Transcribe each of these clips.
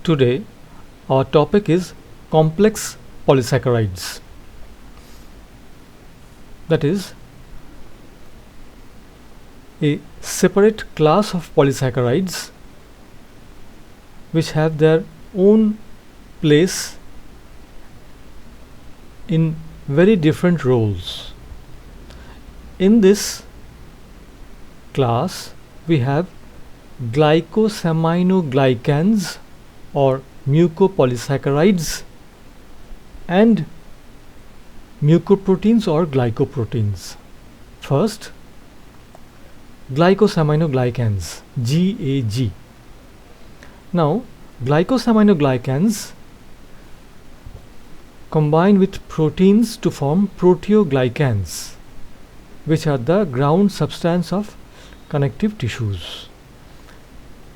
Today, our topic is complex polysaccharides. That is, a separate class of polysaccharides which have their own place in very different roles. In this class, we have glycosaminoglycans or mucopolysaccharides and mucoproteins or glycoproteins. First, glycosaminoglycans, GAG. Now, glycosaminoglycans combine with proteins to form proteoglycans, which are the ground substance of connective tissues.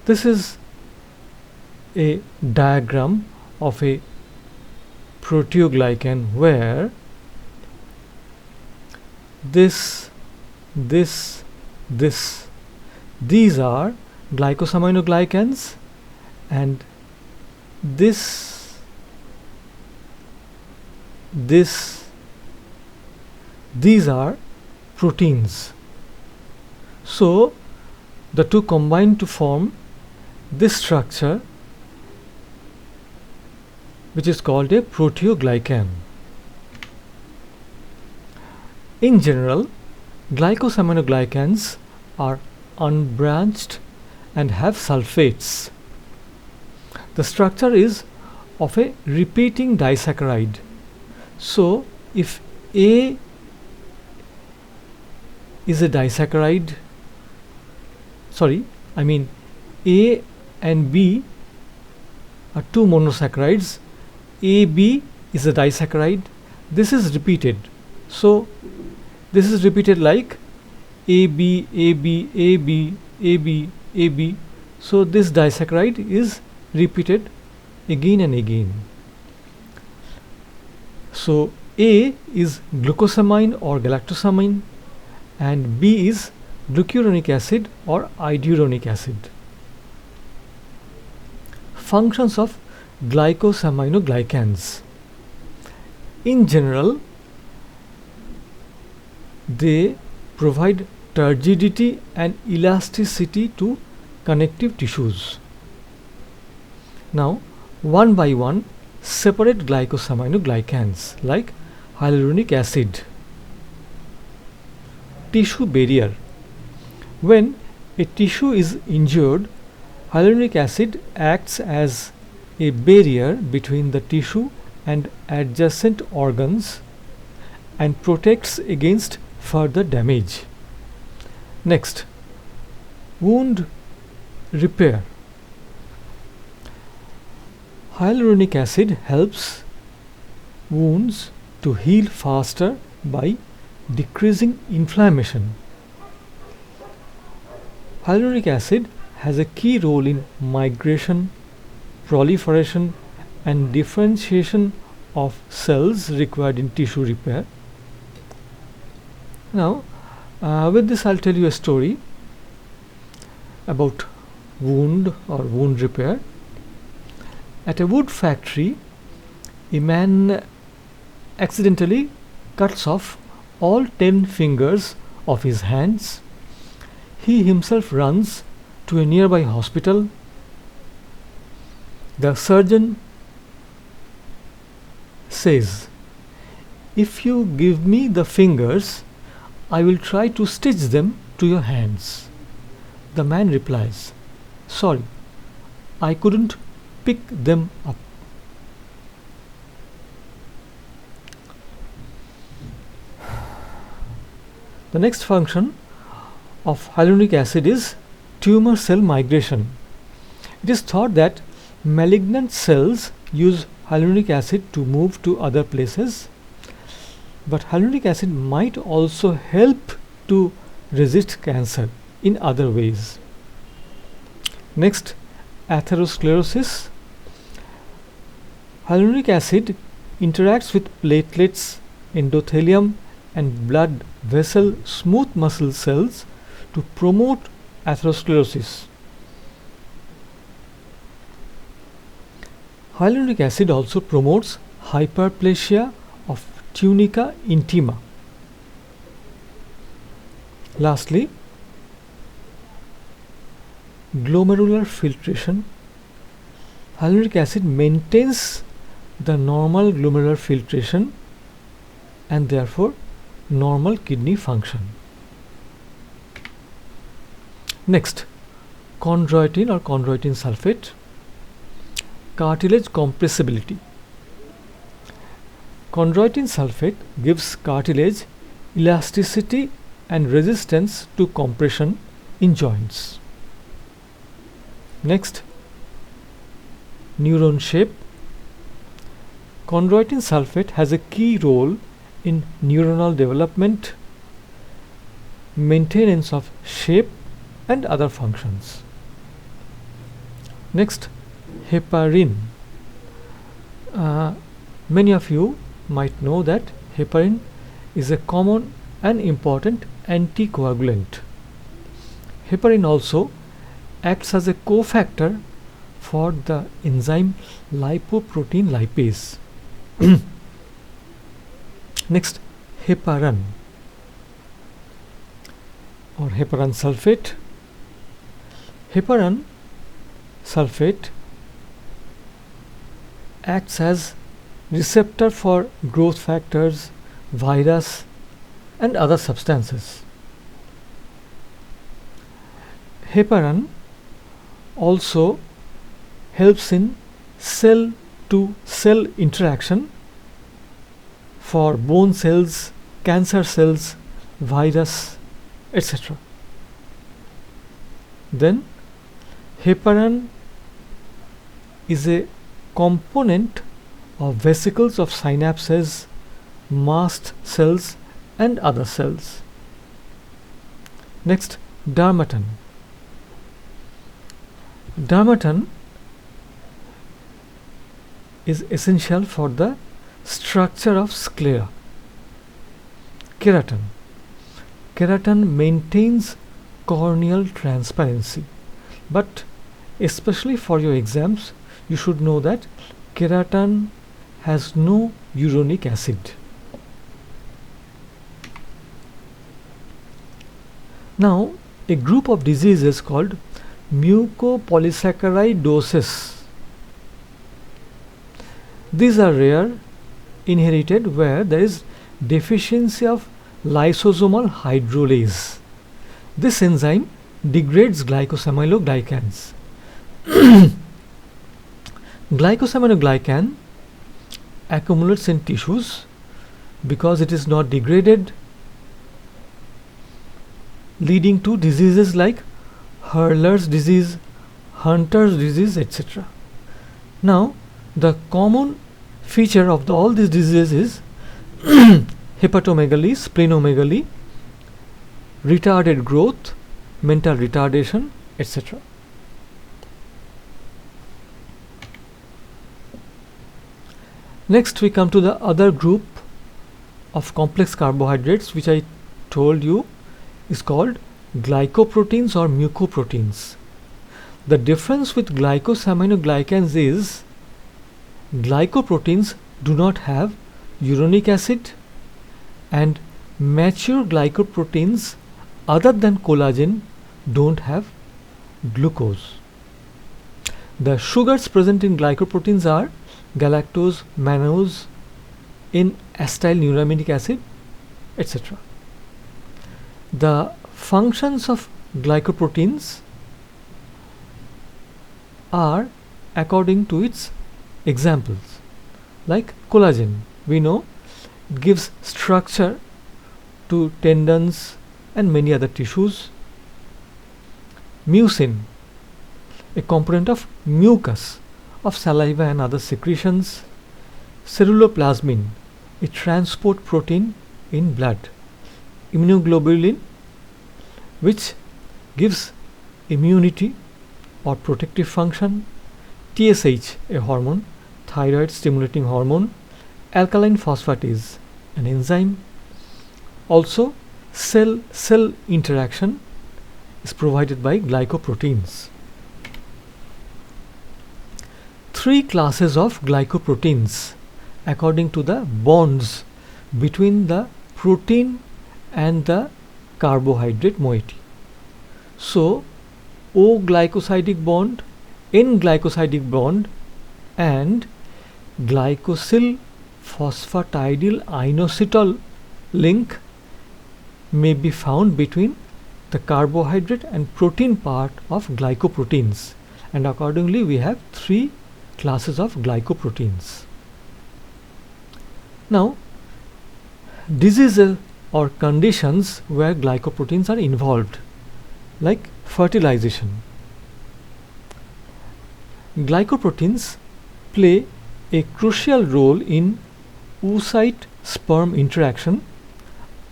This is a diagram of a proteoglycan where these are glycosaminoglycans and these are proteins. So the two combine to form this structure, which is called a proteoglycan. In general, glycosaminoglycans are unbranched and have sulfates. The structure is of a repeating disaccharide. So, if A is a disaccharide, A and B are two monosaccharides. AB is a disaccharide. This is repeated. So, this is repeated like AB, AB, AB, AB, AB. So, this disaccharide is repeated again and again. So, A is glucosamine or galactosamine and B is glucuronic acid or iduronic acid. Functions of glycosaminoglycans. In general, they provide turgidity and elasticity to connective tissues. Now, one by one, separate glycosaminoglycans like hyaluronic acid. Tissue barrier. When a tissue is injured, hyaluronic acid acts as a barrier between the tissue and adjacent organs and protects against further damage. Next, wound repair. Hyaluronic acid helps wounds to heal faster by decreasing inflammation. Hyaluronic acid has a key role in migration, proliferation and differentiation of cells required in tissue repair. Now, with this I'll tell you a story about wound or wound repair. At a wood factory, a man accidentally cuts off all 10 fingers of his hands. He himself runs to a nearby hospital. The surgeon says, "If you give me the fingers, I will try to stitch them to your hands." The man replies, "Sorry, I couldn't pick them up." The next function of hyaluronic acid is tumor cell migration. It is thought that malignant cells use hyaluronic acid to move to other places, but hyaluronic acid might also help to resist cancer in other ways. Next, atherosclerosis. Hyaluronic acid interacts with platelets, endothelium and blood vessel smooth muscle cells to promote atherosclerosis. Hyaluronic acid also promotes hyperplasia of tunica intima. Lastly, glomerular filtration. Hyaluronic acid maintains the normal glomerular filtration and therefore normal kidney function. Next, chondroitin or chondroitin sulfate. Cartilage compressibility. Chondroitin sulfate gives cartilage elasticity and resistance to compression in joints. Next, neuron shape. Chondroitin sulfate has a key role in neuronal development, maintenance of shape and other functions. Next, heparin. Many of you might know that heparin is a common and important anticoagulant. Heparin also acts as a cofactor for the enzyme lipoprotein lipase. Next, heparan or heparan sulfate. Heparan sulfate acts as receptor for growth factors, virus and other substances. Heparan also helps in cell to cell interaction for bone cells, cancer cells, virus, etc. Then heparan is a component of vesicles of synapses, mast cells and other cells. Next, dermatan. Dermatan is essential for the structure of sclera. Keratin. Keratin maintains corneal transparency, but especially for your exams you should know that keratin has no uronic acid. Now, a group of diseases called mucopolysaccharidosis. These are rare, inherited, where there is deficiency of lysosomal hydrolase. This enzyme degrades glycosaminoglycans. Glycosaminoglycan accumulates in tissues because it is not degraded, leading to diseases like Hurler's disease, Hunter's disease, etc. Now, the common feature of all these diseases is hepatomegaly, splenomegaly, retarded growth, mental retardation, etc. Next, we come to the other group of complex carbohydrates, which I told you is called glycoproteins or mucoproteins. The difference with glycosaminoglycans is glycoproteins do not have uronic acid, and mature glycoproteins other than collagen don't have glucose. The sugars present in glycoproteins are galactose, mannose, in acetyl-neuramidic acid, etc. The functions of glycoproteins are according to its examples. Like collagen, we know it gives structure to tendons and many other tissues. Mucin, a component of mucus of saliva and other secretions. Ceruloplasmin, a transport protein in blood. Immunoglobulin, which gives immunity or protective function. TSH, a hormone, thyroid stimulating hormone. Alkaline phosphatase, an enzyme. Also, cell-cell interaction is provided by glycoproteins. three classes of glycoproteins according to the bonds between the protein and the carbohydrate moiety. So O glycosidic bond, N glycosidic bond and glycosyl phosphatidyl inositol link may be found between the carbohydrate and protein part of glycoproteins, and accordingly we have three classes of glycoproteins. Now, diseases or conditions where glycoproteins are involved, like fertilization. Glycoproteins play a crucial role in oocyte-sperm interaction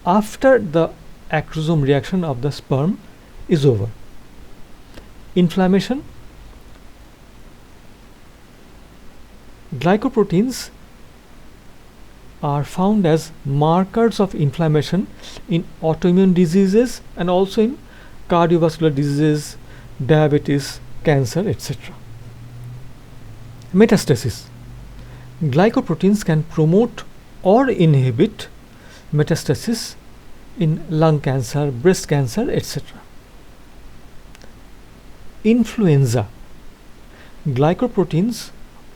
after the acrosome reaction of the sperm is over. Inflammation. Glycoproteins are found as markers of inflammation in autoimmune diseases and also in cardiovascular diseases, diabetes, cancer, etc. Metastasis. Glycoproteins can promote or inhibit metastasis in lung cancer, breast cancer, etc. Influenza. Glycoproteins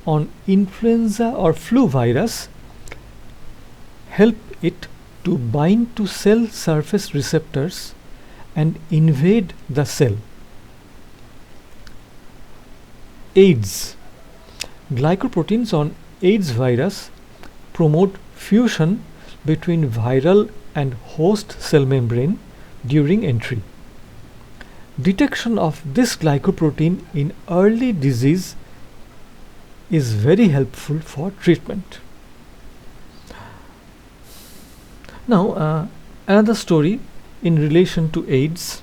on influenza or flu virus help it to bind to cell surface receptors and invade the cell. AIDS. Glycoproteins on AIDS virus promote fusion between viral and host cell membrane during entry. Detection of this glycoprotein in early disease is very helpful for treatment. Now, another story in relation to AIDS.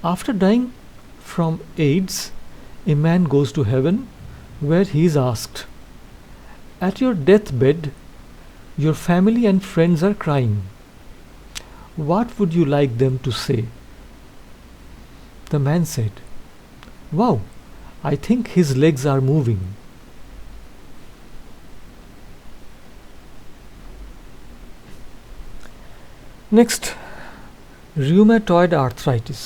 After dying from AIDS, a man goes to heaven where he is asked, "At your deathbed, your family and friends are crying. What would you like them to say?" The man said, "Wow, I think his legs are moving." Next, rheumatoid arthritis.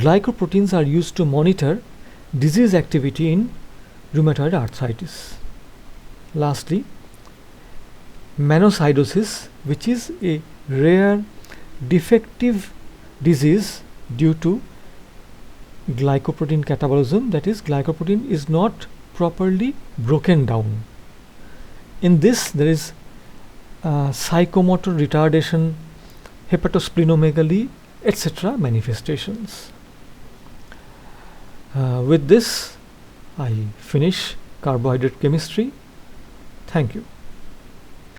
Glycoproteins are used to monitor disease activity in rheumatoid arthritis. Lastly, monocytosis, which is a rare defective disease due to glycoprotein catabolism, that is, glycoprotein is not properly broken down. In this, there is psychomotor retardation, hepatosplenomegaly, etc. manifestations. With this, I finish carbohydrate chemistry. Thank you.